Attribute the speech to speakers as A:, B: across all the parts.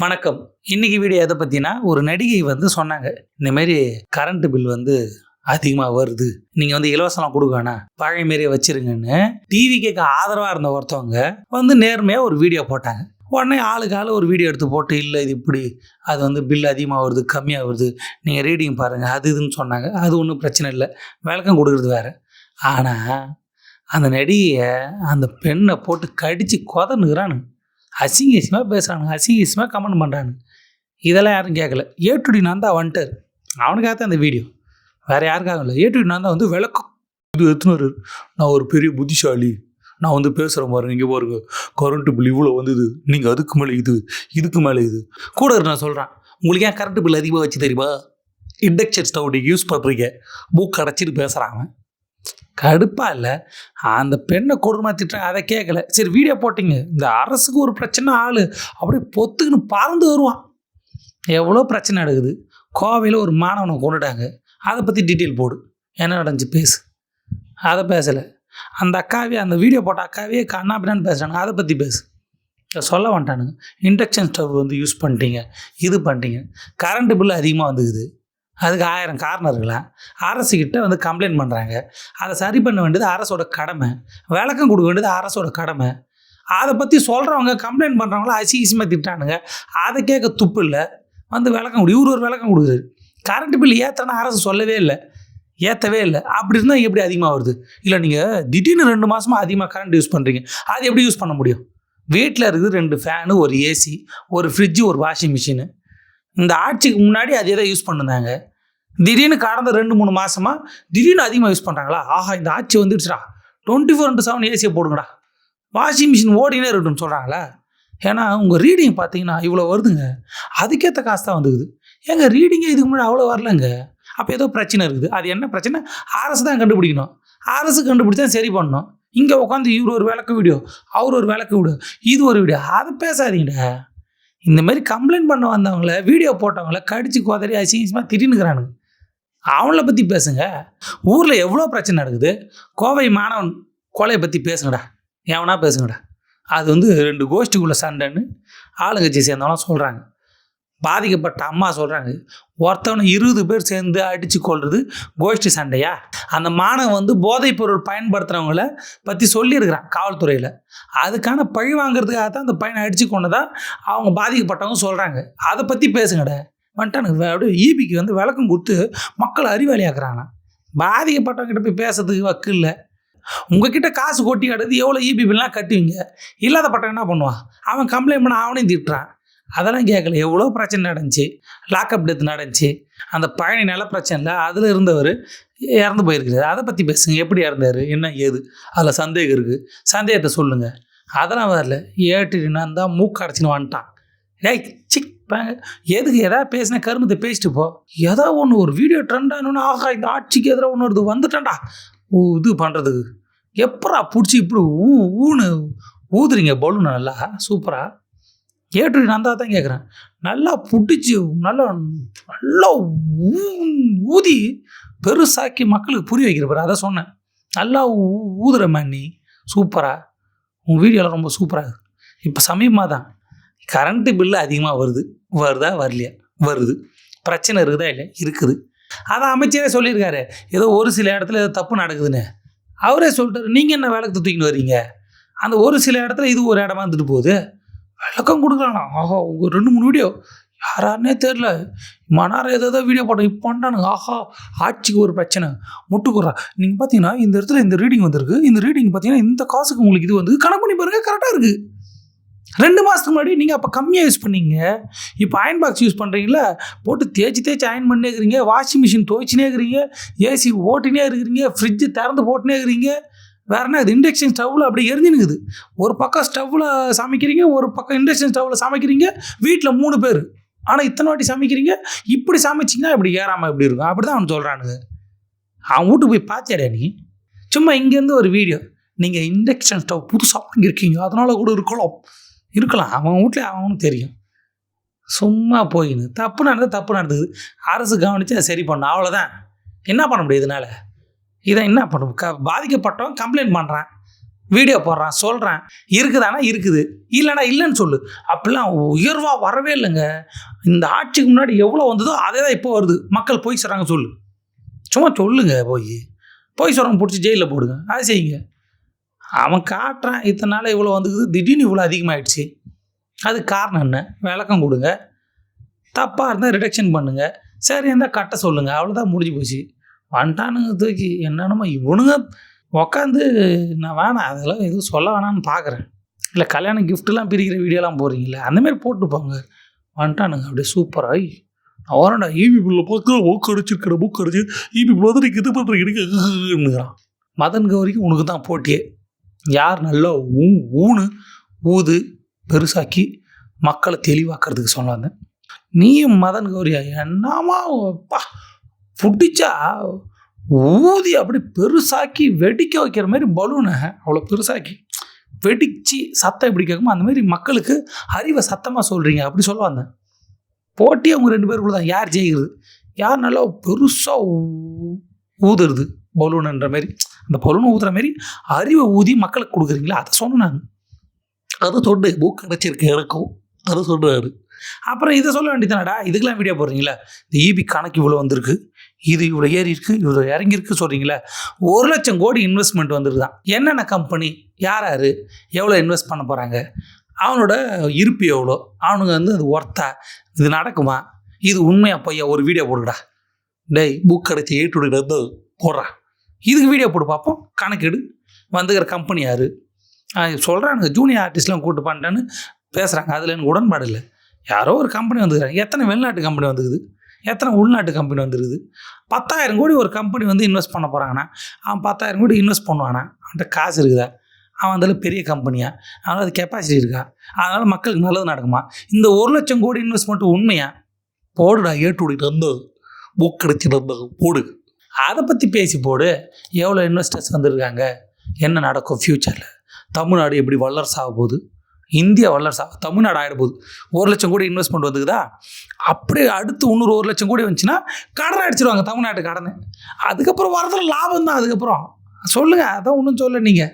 A: வணக்கம். இன்னைக்கு வீடியோ எத பத்தினா, ஒரு நடிகை சொன்னாங்க. இந்த மாரி கரண்ட் பில் அதிகமா வருது. நீங்க இலவசமா குடுக்க வேணாம். பழைய மாரியே வச்சிருங்கன்னு டிவிகேக்கு ஆதரவா இருந்த ஒருத்தவங்க நேர்மையா ஒரு வீடியோ போட்டாங்க. உடனே ஆளுக்கு ஆளு ஒரு வீடியோ எடுத்து போட்டு, இல்ல இது இப்படி, அது பில் அதிகமா வருது, கம்மியா வருது. நீங்க ரீடிங் பாருங்க. அது இதுன்னு சொன்னாங்க. அது ஒண்ணும் பிரச்சனை இல்ல. விளக்கம் குடுக்குறது வேற. ஆனா, அந்த நடிகைய அந்த பெண்ண போட்டு கடிச்சு கொதனுகிறானுங்க. அசிங்கமா பேசுறானுங்க. அசிங்கமா கமெண்ட் பண்றானுங்க. இதெல்லாம் யாரும் கேட்கல. ஏ டு டி நந்தா வந்துட்டாரு. அவனுக்காக தான் இந்த வீடியோ. வேற யாருக்காகவும் இல்லை. ஏ டு டி நந்தா விளக்கம் இது எடுத்துன்னு வர்றாரு. நான் ஒரு பெரிய புத்திசாலி. நான் பேசுகிறேன் பாருங்க. இங்கே பாருங்க, கரண்ட் பில் இவ்வளோ வந்தது. நீங்கள் அதுக்கு மேலே இது, இதுக்கு மேலே இது கூட நான் சொல்கிறேன். உங்களுக்கு ஏன் கரண்ட் பில் அதிகமாக வச்சு தெரியுமா? இண்டக்ஷன் ஸ்டவ் யூஸ் பண்ணுறீங்க. மூக்கு அடைச்சிட்டு பேசுகிறாங்க. கடுப்பாக இல்லை. அந்த பெண்ணை கொடுமை திட்டுறாங்க. அதை கேட்கல. சரி, வீடியோ போட்டிங்க. இந்த அரசுக்கு ஒரு பிரச்சனை, ஆள் அப்படியே பொத்துக்குன்னு பறந்து வருவான். எவ்வளோ பிரச்சனை நடக்குது. கோவையில் ஒரு மாணவனை கொண்டுட்டாங்க. அதை பற்றி டீட்டெயில் போடு. என்ன நடந்துச்சு பேசு. அதை பேசலை. அந்த அக்காவே, அந்த வீடியோ போட்ட அக்காவே கண்ணா பின்னான்னு பேசுகிறாங்க. அதை பற்றி பேசு. சொல்ல வேண்டானுங்க. இண்டக்ஷன் ஸ்டவ் யூஸ் பண்ணிட்டீங்க, இது பண்ணிட்டீங்க. கரண்ட் பில்லு அதிகமாக வந்துக்குது. அதுக்கு 1000 காரணம் இருக்கலாம். அரசுக்கிட்ட கம்ப்ளைண்ட் பண்ணுறாங்க. அதை சரி பண்ண வேண்டியது அரசோட கடமை. விளக்கம் கொடுக்க வேண்டியது அரசோட கடமை. அதை பற்றி சொல்கிறவங்க, கம்ப்ளைண்ட் பண்ணுறவங்களாம் அசிங்கமாக திட்டானுங்க. அதை கேட்க துப்பு இல்லை. விளக்கம் கொடு. இவர் ஒரு விளக்கம் கொடுக்குறாரு. கரண்ட் பில் ஏற்றனா அரசு சொல்லவே இல்லை, ஏற்றவே இல்லை. அப்படி இருந்தால் எப்படி அதிகமாக வருது? இல்லை, நீங்கள் திடீர்னு 2 மாதமாக அதிகமாக கரண்ட் யூஸ் பண்ணுறீங்க. அது எப்படி யூஸ் பண்ண முடியும்? வீட்டில் இருக்குது 2 ஃபேனு, ஒரு ஏசி, ஒரு ஃப்ரிட்ஜு, ஒரு வாஷிங் மிஷினு. இந்த ஆட்சிக்கு முன்னாடி அதே தான் யூஸ் பண்ணுதாங்க. திடீர்னு கடந்த 2-3 மாதமாக திடீர்னு அதிகமாக யூஸ் பண்ணுறாங்களா? ஆஹா, இந்த ஆட்சி வந்துடுச்சுடா, 24/7 ஏசியை போடுங்கடா, வாஷிங் மிஷின் ஓடினே இருக்கட்டும்னு சொல்கிறாங்களா? ஏன்னா உங்கள் ரீடிங் பார்த்தீங்கன்னா இவ்வளோ வருதுங்க. அதுக்கேற்ற காசு தான் வந்துக்குது. ஏங்க, ரீடிங்கே இதுக்கு முன்னாடி அவ்வளோ வரலங்க. அப்போ ஏதோ பிரச்சனை இருக்குது. அது என்ன பிரச்சனை? அரசு தான் கண்டுபிடிக்கணும். அரசு கண்டுபிடிச்சா சரி பண்ணணும். இங்கே உட்காந்து இவர் ஒரு விளக்கு வீடியோ, அவர் ஒரு விளக்கு வீடியோ, இது ஒரு வீடியோ. அதை பேசாதீங்கடா. இந்த மாதிரி கம்ப்ளைண்ட் பண்ண வந்தவங்கள, வீடியோ போட்டவங்கள கடிச்சு கோதறி அசிங்கமாக திடீர்னுக்கிறானுங்க. அவங்கள பற்றி பேசுங்க. ஊரில் எவ்வளோ பிரச்சனை நடக்குது. கோவை மாணவன் கொலையை பற்றி பேசுங்கடா. எவனா பேசுங்கடா. அது 2 கோஷ்டிக்குள்ளே சண்டைன்னு ஆளுங்கட்சி சேர்ந்தவங்களாம் சொல்கிறாங்க. பாதிக்கப்பட்ட அம்மா சொல்கிறாங்க, ஒருத்தவனை 20 பேர் சேர்ந்து அடித்து கொள்வது கோஷ்டி சண்டையா? அந்த மாணவன் போதைப் பொருள் பயன்படுத்துகிறவங்கள பற்றி சொல்லியிருக்கிறான் காவல்துறையில். அதுக்கான பழி வாங்குறதுக்காக தான் அந்த பையனை அடித்து கொண்டதாக அவங்க பாதிக்கப்பட்டவங்க சொல்கிறாங்க. அதை பற்றி பேசுங்கடா. வந்துட்டானுங்க. அப்படியே ஈபிக்கு விளக்கம் கொடுத்து மக்களை அறிவாளியாக்குறாங்களாம். பாதிக்கப்பட்டவங்ககிட்ட போய் பேசுறதுக்கு வக்கு இல்லை. உங்ககிட்ட காசு கொட்டி கிடக்குது, எவ்வளோ ஈபி பில்லாம் கட்டுவீங்க. இல்லாத பட்டம் என்ன பண்ணுவான்? அவன் கம்ப்ளைண்ட் பண்ண அவனையும் திட்டுறான். அதெல்லாம் கேட்கல. எவ்வளோ பிரச்சனை நடந்துச்சு. லாக்அப் டெத் நடந்துச்சு. அந்த பழனி நில பிரச்சனையில் அதில் இருந்தவர் இறந்து போயிருக்குது. அதை பற்றி பேசுங்க. எப்படி இறந்தார், என்ன ஏது, அதில் சந்தேகம் இருக்குது. சந்தேகத்தை சொல்லுங்கள். அதெல்லாம் வரல. ஏட்டுனா தான் மூக்கு அடைச்சின்னு வந்துட்டான். ஏய் சிக் எதுக்கு எதாவது பேசினா கருமத்தை பேசிட்டு போ. ஏதோ ஒன்று ஒரு வீடியோ ட்ரெண்ட் ஆகணும்னு, ஆகா இந்த ஆட்சிக்கு எதிராக ஒன்று வருது, வந்துட்டான்டா இது பண்ணுறதுக்கு. எப்படா பிடிச்சி இப்படி ஊன்னு ஊதுறீங்க பலூனை? நல்லா சூப்பராக ஏட்டு நான் தான் கேட்குறேன். நல்லா பிடிச்சி நல்லா நல்லா ஊதி பெருசாக்கி மக்களுக்கு புரிய வைக்கிற பாரு. அதை சொன்னேன். நல்லா ஊதுற நீ சூப்பராக. உன் வீடியோலாம் ரொம்ப சூப்பராக. இப்போ சமீபமாக தான் கரண்ட்டு பில்லு அதிகமாக வருதா வரலையா? வருது. பிரச்சனை இருக்குதா இல்லை? இருக்குது. அதை அமைச்சரே சொல்லியிருக்காரு. ஏதோ ஒரு சில இடத்துல ஏதோ தப்பு நடக்குதுன்னு அவரே சொல்லிட்டாரு. நீங்கள் என்ன விளக்கு தூக்கின்னு வரீங்க? அந்த ஒரு சில இடத்துல இது ஒரு இடமா இருந்துட்டு போகுது. விளக்கம் கொடுக்குறானா? ஆஹா, உங்கள் 2-3 வீடியோ யாராருன்னே தெரில, மனாரம் ஏதோ வீடியோ போட்டோம் இப்போ பண்ணானுங்க. ஆஹா, ஆட்சிக்கு ஒரு பிரச்சனை முட்டுக்குறா. நீங்கள் பார்த்தீங்கன்னா இந்த இடத்துல இந்த ரீடிங் வந்திருக்கு. இந்த ரீடிங் பார்த்தீங்கன்னா இந்த காசுக்கு உங்களுக்கு இது கணக்கு பண்ணி பாருங்கள், கரெக்டாக இருக்குது. 2 மாதத்துக்கு முன்னாடி நீங்கள் அப்போ கம்மியாக யூஸ் பண்ணீங்க. இப்போ அயன் பாக்ஸ் யூஸ் பண்ணுறீங்களா? போட்டு தேய்ச்சி அயன் பண்ணே இருக்கிறீங்க. வாஷிங் மிஷின் துவைச்சினே இருக்கிறீங்க. ஏசி ஓட்டினே இருக்கிறீங்க. ஃப்ரிட்ஜு திறந்து போட்டுனே இருக்கிறீங்க. வேறு என்ன? இது இண்டக்ஷன் ஸ்டவ்வில் அப்படி எரிஞ்சுனுக்குது. ஒரு பக்கம் ஸ்டவ்வில் சமைக்கிறீங்க, ஒரு பக்கம் இண்டக்ஷன் ஸ்டவ்வில் சமைக்கிறீங்க. வீட்டில் 3 பேர். ஆனால் இத்தனை வாட்டி சமைக்கிறீங்க. இப்படி சமைச்சிங்கன்னா இப்படி ஏறாமல் எப்படி இருக்கும்? அப்படி தான் அவன் சொல்கிறானுங்க. அவன் வீட்டுக்கு போய் பார்த்தியாடா நீ? சும்மா இங்கேருந்து ஒரு வீடியோ. நீங்கள் இண்டக்ஷன் ஸ்டவ் புதுசாக வாங்கியிருக்கீங்க, அதனால் கூட இருக்கலாம். அவன் வீட்டில் அவனும் தெரியும். சும்மா போயின்னு தப்பு நடந்தது. அரசு கவனித்து அதை சரி பண்ணணும். அவ்வளோதான். என்ன பண்ண முடியும் இதனால்? இதை என்ன பண்ணும்? பாதிக்கப்பட்டவன் கம்ப்ளைண்ட் பண்ணுறான். வீடியோ போடுறான், சொல்கிறேன். இருக்குதானா இருக்குது, இல்லைனா இல்லைன்னு சொல்லு. அப்படிலாம் உயர்வாக வரவே இல்லைங்க. இந்த ஆட்சிக்கு முன்னாடி எவ்வளோ வந்ததோ அதே தான் இப்போ வருது. மக்கள் போய் சொல்கிறாங்க சொல்லு. சும்மா சொல்லுங்க. போய் சொல்கிறவங்க பிடிச்சி ஜெயிலில் போடுங்க. அது செய்யுங்க. அவன் காட்டுறான் இத்தனை நாள் இவ்வளோ வந்துக்குது, திடீர்னு இவ்வளோ அதிகமாகிடுச்சு. அதுக்கு காரணம் என்ன? விளக்கம் கொடுங்க. தப்பாக இருந்தால் ரிடக்ஷன் பண்ணுங்கள். சரி இருந்தால் கட்ட சொல்லுங்கள். அவ்வளோதான், முடிஞ்சு போச்சு. வந்துட்டானுங்க தூக்கி என்னென்னமோ இவனுங்க உக்காந்து நான் வேணாம் அதெல்லாம் எதுவும் சொல்ல வேணான்னு பார்க்குறேன். இல்லை கல்யாணம் கிஃப்ட்லாம் பிரிக்கிற வீடியோலாம் போடுறீங்களே அந்தமாரி போட்டுப்பாங்க. வந்துட்டானுங்க அப்படியே சூப்பராக. நான் வரேன்டா ஈபி பில்லை பார்க்க புக் அடிச்சு ஈபி பில் வந்து நீங்கள் இது பண்ணுறீங்கிறான். மதன் கௌரிக்கு உனக்கு தான் போட்டியே. யார் நல்லா ஊது பெருசாக்கி மக்களை தெளிவாக்கிறதுக்கு சொன்னாங்க. நீயும் மதன் கௌரியா என்னமா பிடிச்சா ஊதி அப்படி பெருசாக்கி வெடிக்க வைக்கிற மாதிரி பலூனை அவ்வளோ பெருசாக்கி வெடித்து சத்தம் எப்படி கேட்குமோ அந்த மாதிரி மக்களுக்கு அறிவை சத்தமாக சொல்கிறீங்க அப்படி சொல்லுவாங்க. போட்டி அவங்க 2 பேருக்குள்ள தான். யார் ஜெயிக்கிறது, யார் நல்லா பெருசாக ஊதுறது பலூனுன்ற மாதிரி, அந்த பலூனை ஊதுற மாதிரி அறிவை ஊதி மக்களுக்கு கொடுக்குறீங்களா அதை சொன்னாங்க. அதை சொன்ன புக் கிடச்சிருக்கு எனக்கும் அதை சொல்கிறாரு. அப்புறம் இதை சொல்ல வேண்டியதானடா, இதுக்கெல்லாம் வீடியோ போடுறீங்களா? இந்த ஈபி கணக்கு இவ்வளோ வந்திருக்கு, இது இவ்வளோ ஏறி இருக்குது, இவ்வளோ இறங்கியிருக்கு சொல்கிறீங்களா? 1,00,000 கோடி இன்வெஸ்ட்மெண்ட் வந்துருதான். என்னென்ன கம்பெனி, யார் எவ்வளோ இன்வெஸ்ட் பண்ண போகிறாங்க, அவனோட இருப்பு எவ்வளோ, அவனுங்க வந்து அது ஒர்த்தா, இது நடக்குமா, இது உண்மையாக பொய்யா, ஒரு வீடியோ போடுடா. டேய் புக் கிடச்சி ஏற்றுடு போடுறா, இதுக்கு வீடியோ போட்டு பார்ப்போம். கணக்கெடு. வந்துக்கிற கம்பெனி யார் சொல்கிறானுங்க. ஜூனியர் ஆர்டிஸ்ட்லாம் கூப்பிட்டு பண்ணிட்டேன்னு பேசுகிறாங்க. அதில் எனக்கு உடன்பாடு இல்லை. யாரோ ஒரு கம்பெனி வந்துக்கிறாங்க. எத்தனை வெளிநாட்டு கம்பெனி வந்துக்குது, எத்தனை உள்நாட்டு கம்பெனி வந்துருக்குது. 10,000 கோடி ஒரு கம்பெனி வந்து இன்வெஸ்ட் பண்ண போகிறாங்கன்னா அவன் 10,000 கோடி இன்வெஸ்ட் பண்ணுவானா? அவன்கிட்ட காசு இருக்குதா? அவன் அதில் பெரிய கம்பெனியா? அவனால் அது கெப்பாசிட்டி இருக்கா? அதனால் மக்களுக்கு நல்லது நடக்குமா? இந்த 1,00,000 கோடி இன்வெஸ்ட்மெண்ட் உண்மையா? போடுடா, ஏற்றுடிட்டு வந்து புக் அடிச்சுட்டு வந்து போடு. அதை பற்றி பேசி போடு. எவ்வளோ இன்வெஸ்டர்ஸ் வந்துருக்காங்க, என்ன நடக்கும் ஃப்யூச்சரில், தமிழ்நாடு எப்படி வல்லரசாக போகுது, இந்தியா வல்லரசாக தமிழ்நாடு ஆகிட போகுது. 1,00,000 கோடி இன்வெஸ்ட்மெண்ட் வந்துக்குதா, அப்படியே அடுத்து இன்னொரு 1,00,000 கோடி வந்துச்சுன்னா கடனை அடிச்சிடுவாங்க தமிழ்நாட்டு கடனை. அதுக்கப்புறம் வரதுல லாபம் தான். அதுக்கப்புறம் சொல்லுங்கள், அதான் ஒன்றும் சொல்ல. நீங்கள்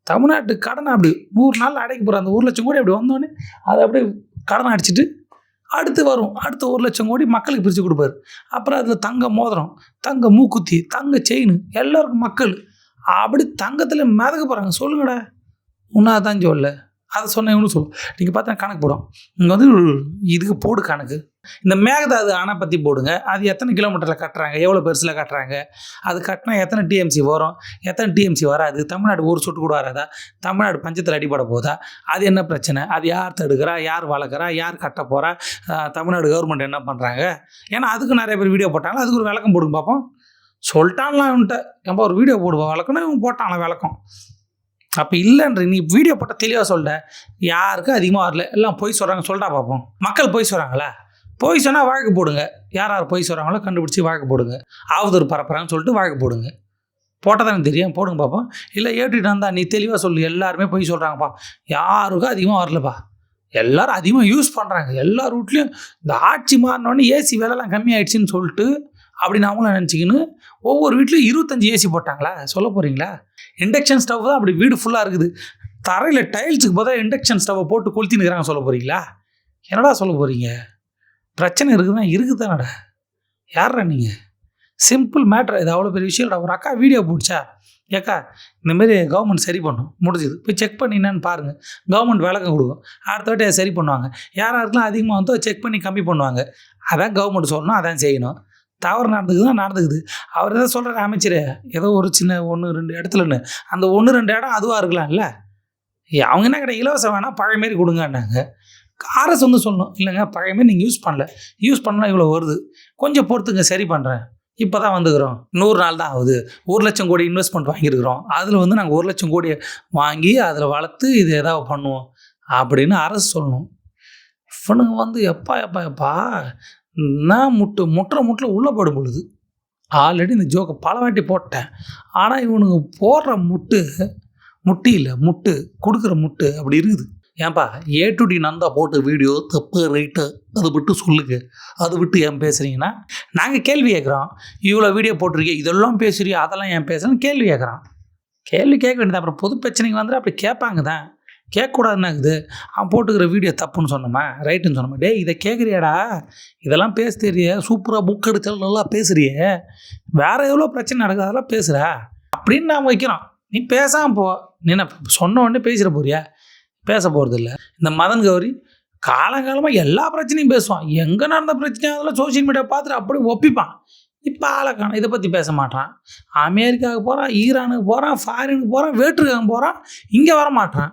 A: தமிழ்நாட்டு கடனை அப்படி 100 நாள் அடைக்க போகிற அந்த 1,00,000 கோடி அப்படி வந்தோடனே அதை அப்படியே கடனை அடிச்சுட்டு அடுத்து வரும். அடுத்த 1,00,000 கோடி மக்களுக்கு பிரித்து கொடுப்பாரு. அப்புறம் அதில் தங்க மோதிரம், தங்க மூக்குத்தி, தங்க செயின், எல்லாருக்கும் மக்கள் அப்படி தங்கத்தில் மிதக்க போகிறாங்க. சொல்லுங்கடா, உன்னாதான் சொல்ல. அதை சொன்ன இவனு சொல்லும். நீங்கள் பார்த்தா கணக்கு போடும். இங்கே வந்து இதுக்கு போடு கணக்கு. இந்த மேகதாது அணை பற்றி போடுங்க. அது எத்தனை கிலோமீட்டரில் கட்டுறாங்க, எவ்வளோ பெருசில் கட்டுறாங்க, அது கட்டினா எத்தனை டிஎம்சி வரும், எத்தனை டிஎம்சி வராது, தமிழ்நாடு ஒரு சொட்டு கூட வராதா, தமிழ்நாடு பஞ்சத்தில் அடிபட போதா, அது என்ன பிரச்சனை, அது யார் தடுக்கிறா, யார் வளர்க்குறா, யார் கட்ட போகிறா, தமிழ்நாடு கவர்மெண்ட் என்ன பண்ணுறாங்க. ஏன்னா அதுக்கு நிறைய பேர் வீடியோ போட்டாங்களா, அதுக்கு ஒரு விளக்கம் போடுங்க பார்ப்போம். சொல்லிட்டான்லாம் இவன்ட்ட ஏன்பா ஒரு வீடியோ போடுவோம் விளக்கம்னா இவன் போட்டான்ல விளக்கம். அப்போ இல்லைன்ற நீ வீடியோ போட்டால் தெளிவாக சொல்லிட்ட. யாருக்கும் அதிகமாக வரல, எல்லாம் பொய் சொல்கிறாங்க, சொல்லிட்டா பார்ப்போம். மக்கள் பொய் சொல்கிறாங்களா? பொய் சொன்னால் வழக்கு போடுங்க. யார் யார் பொய் சொல்கிறாங்களோ கண்டுபிடிச்சி வழக்கு போடுங்க. அவதூறு பரப்புறாங்கன்னு சொல்லிட்டு வழக்கு போடுங்க. போட்டால் தானே தெரியும், போடுங்க பார்ப்போம். இல்லை ஏற்றிட்டு வந்தால் நீ தெளிவாக சொல்லு, எல்லாருமே பொய் சொல்கிறாங்கப்பா, யாருக்கும் அதிகமாக வரலப்பா, எல்லோரும் அதிகமாக யூஸ் பண்ணுறாங்க, எல்லா ரூட்லேயும் இந்த ஆட்சி மாறினோடனே ஏசி விலைலாம் கம்மியாயிடுச்சின்னு சொல்லிட்டு அப்படின்னு அவங்களும் நினச்சிக்கின்னு ஒவ்வொரு வீட்லையும் 25 ஏசி போட்டாங்களா? சொல்ல போகிறீங்களா? இண்டக்ஷன் ஸ்டவ் தான் அப்படி வீடு ஃபுல்லாக இருக்குது. தரையில் டைல்ஸுக்கு பதிலாக இண்டக்ஷன் ஸ்டவ்வை போட்டு கொளுத்தினுக்கிறாங்க. சொல்ல போகிறீங்களா? என்னடா சொல்ல போகிறீங்க? பிரச்சனை இருக்குதுன்னா இருக்குது தானடா. யாரா நீங்கள்? Simple matter. இது அவ்வளோ பெரிய விஷயம் இல்லைடா. ஒரு அக்கா வீடியோ போடுச்சா, ஏக்கா இந்தமாரி கவர்மெண்ட் சரி பண்ணும், முடிஞ்சுது, போய் செக் பண்ணி என்னன்னு பாருங்கள். கவர்மெண்ட் விளக்கம் கொடுக்கும். அடுத்த வாட்டி அதை சரி பண்ணுவாங்க. யாராருக்கெல்லாம் அதிகமாக வந்தோ செக் பண்ணி கம்மி பண்ணுவாங்க. அதான் கவர்மெண்ட் சொல்லணும், அதான் செய்யணும். தவறு நடந்துக்குதுன்னா நடந்துக்குது. அவர் எதாவது சொல்கிற அமைச்சர் ஏதோ ஒரு சின்ன 1-2 இடத்துலன்னு அந்த 1-2 இடம் அதுவாக இருக்கலாம்ல. அவங்க என்ன கிடையாது, இலவசம் வேணால் பழையமாரி கொடுங்கன்னாங்க. அரசு வந்து சொல்லணும், இல்லைங்க பழையமாரி நீங்கள் யூஸ் பண்ணலாம் இவ்வளோ வருது, கொஞ்சம் பொறுத்துங்க சரி பண்ணுறேன், இப்போ தான் வந்துக்கிறோம், 100 நாள் தான் ஆகுது, 1,00,000 கோடி இன்வெஸ்ட்மெண்ட் வாங்கியிருக்கிறோம், அதில் வந்து நாங்கள் 1,00,000 கோடியை வாங்கி அதில் வளர்த்து இது எதாவது பண்ணுவோம் அப்படின்னு அரசு சொல்லணும். இவனுங்க வந்து எப்பா நான் முட்டுற உள்ளே படும் பொழுது ஆல்ரெடி இந்த ஜோக்கை பல வாட்டி போட்டேன். ஆனால் இவனுங்க போடுற முட்டி இல்லை, கொடுக்குற முட்டு அப்படி இருக்குது. ஏன்பா ஏ2டி நந்தா போட்ட வீடியோ தப்பு ரைட்டு அதை விட்டு சொல்லுங்க, அதை விட்டு ஏன் பேசுகிறீங்கன்னா நாங்கள் கேள்வி கேட்குறோம். இவ்வளோ வீடியோ போட்டிருக்கேன், இதெல்லாம் பேசுறியா, அதெல்லாம் ஏன் பேசுகிறேன்னு கேள்வி கேட்குறான். கேள்வி கேட்க வேண்டியது. அப்புறம் பொது பிரச்சனைக்கு வந்துட்டு அப்படி கேட்பாங்க தான். கேட்கக்கூடாதுன்னாக்குது. அவன் போட்டுக்கிற வீடியோ தப்புன்னு சொன்னோமா, ரைட்டுன்னு சொன்னோமா. டேய் இதை கேட்குறியாடா, இதெல்லாம் பேச தெரிய சூப்பராக புக் எடுத்தாலும் நல்லா பேசுறியே, வேற எவ்வளோ பிரச்சனை நடக்குது அதெல்லாம் பேசுகிற அப்படின்னு நான் வைக்கிறோம். நீ பேசாமல் போ. நீ என்ன சொன்ன உடனே பேசிட போறியா? பேச போகிறது இல்லை. இந்த மதன் கௌரி காலங்காலமாக எல்லா பிரச்சனையும் பேசுவான். எங்கே நடந்த பிரச்சனையும் அதெல்லாம் சோஷியல் மீடியா பார்த்துட்டு அப்படியே ஒப்பிப்பான். இப்போ ஆளக்கான இதை பற்றி பேச மாட்டான். அமெரிக்காவுக்கு போகிறான், ஈரானுக்கு போகிறான், ஃபாரினுக்கு போகிறான், வேற்றுக்காக போகிறான், இங்கே வர மாட்டான்.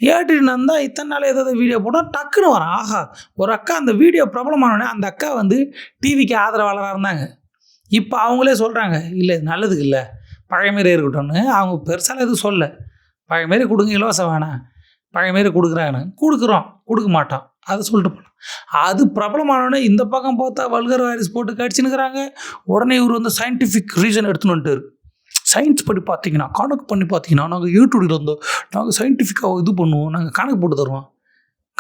A: ஏற்றிட்டு வந்தால் இத்தனை நாள் ஏதாவது வீடியோ போட்டால் டக்குன்னு வரான். ஆஹா, ஒரு அக்கா அந்த வீடியோ பிரபலமானோடனே அந்த அக்கா வந்து டிவிக்கு ஆதரவாளராக இருந்தாங்க. இப்போ அவங்களே சொல்கிறாங்க, இல்லை நல்லதுக்கு இல்லை, பழைய மாரி இருக்கட்டும்னு. அவங்க பெருசாக எதுவும் சொல்ல, பழைய மாரி கொடுங்க, இலவசம் வேணாம், பழைய மாரி கொடுக்குறாங்க, கொடுக்குறோம், கொடுக்க மாட்டோம், அதை சொல்லிட்டு போகலாம். அது பிரபலமானோடனே இந்த பக்கம் பார்த்தா வல்கர் வாரிஸ் போட்டு கடிச்சுன்னுக்குறாங்க. உடனே இவர் வந்து சயின்டிஃபிக் ரீசன் எடுத்துன்னு வந்துட்டார். சயின்ஸ் படி பார்த்தீங்கன்னா, கணக்கு பண்ணி பார்த்தீங்கன்னா, நாங்கள் யூடியூப்ல இருந்தோம், நாங்கள் சயின்டிஃபிக்காக இது பண்ணுவோம், நாங்கள் கணக்கு போட்டு தருவோம்.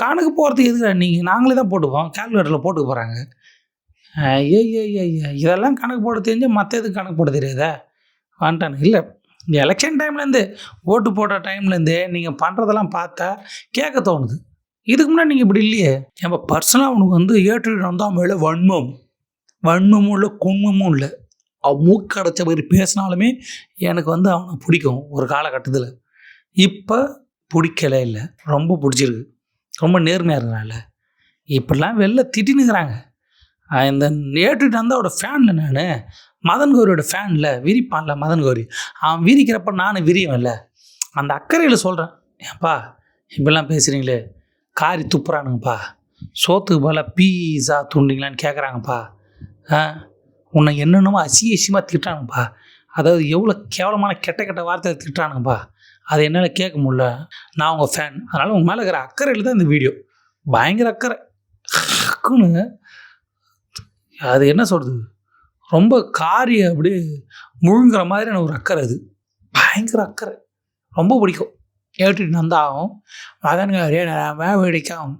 A: கணக்கு போகிறதுக்கு எதுக்கு நீங்கள், நாங்களே தான் போட்டுப்போம், கேல்குலேட்டரில் போட்டுக்க போகிறாங்க. ஐயா, இதெல்லாம் கணக்கு போட தெரிஞ்சு மற்ற எதுக்கு கணக்கு போட தெரியாதா வந்துட்டானு. இல்லை, இந்த எலெக்ஷன் டைம்லேருந்து ஓட்டு போடுற டைம்லேருந்தே நீங்கள் பண்ணுறதெல்லாம் பார்த்தா கேட்க தோணுது. இதுக்கு முன்னாடி நீங்கள் இப்படி இல்லையே. நம்ம பர்சனலாக அவனுக்கு வந்து ஏற்றுட்டு வந்தால் மேலே வன்மமும் இல்லை, குன்மமும் இல்லை. அவன் மூக்கு அடைச்ச மாதிரி பேசினாலுமே எனக்கு வந்து அவனை பிடிக்கும் ஒரு காலகட்டத்தில். இப்போ பிடிக்கலை, இல்லை ரொம்ப பிடிச்சிருக்கு, ரொம்ப நேர்மையாக இருக்கிறனால. இப்படிலாம் வெளில திட்டினுக்கிறாங்க. இந்த ஏற்றுட்டு வந்தால் அவரோட ஃபேனில் நான் மதன் கௌரியோட ஃபேனில் விரிப்பான்ல மதன் கௌரி, அவன் விரிக்கிறப்ப நானும் விரிவேன்ல. அந்த அக்கறையில் சொல்கிறேன், ஏன்ப்பா இப்படிலாம் பேசுகிறீங்களே, காரி துப்புறானுங்கப்பா, சோத்துக்கு போல பீஸா துண்டிங்களான்னு கேட்குறாங்கப்பா, உன்னை என்னென்னமோ அசியமாக திட்டானுங்கப்பா, அதாவது எவ்வளோ கேவலமான கெட்ட வார்த்தை திட்டானுங்கப்பா, அதை என்னால் கேட்க முடியல, நான் உங்கள் ஃபேன், அதனால் உங்கள் மேலே இருக்கிற அக்கறையில் தான் இந்த வீடியோ. பயங்கர அக்கறைன்னு அது என்ன சொல்கிறது, ரொம்ப காரிய அப்படியே முழுங்குற மாதிரியான ஒரு அக்கறை. அது பயங்கர அக்கறை, ரொம்ப பிடிக்கும். ஏற்றிட்டு வந்தாகும் மதன் கௌரியை வேடிக்காகும்.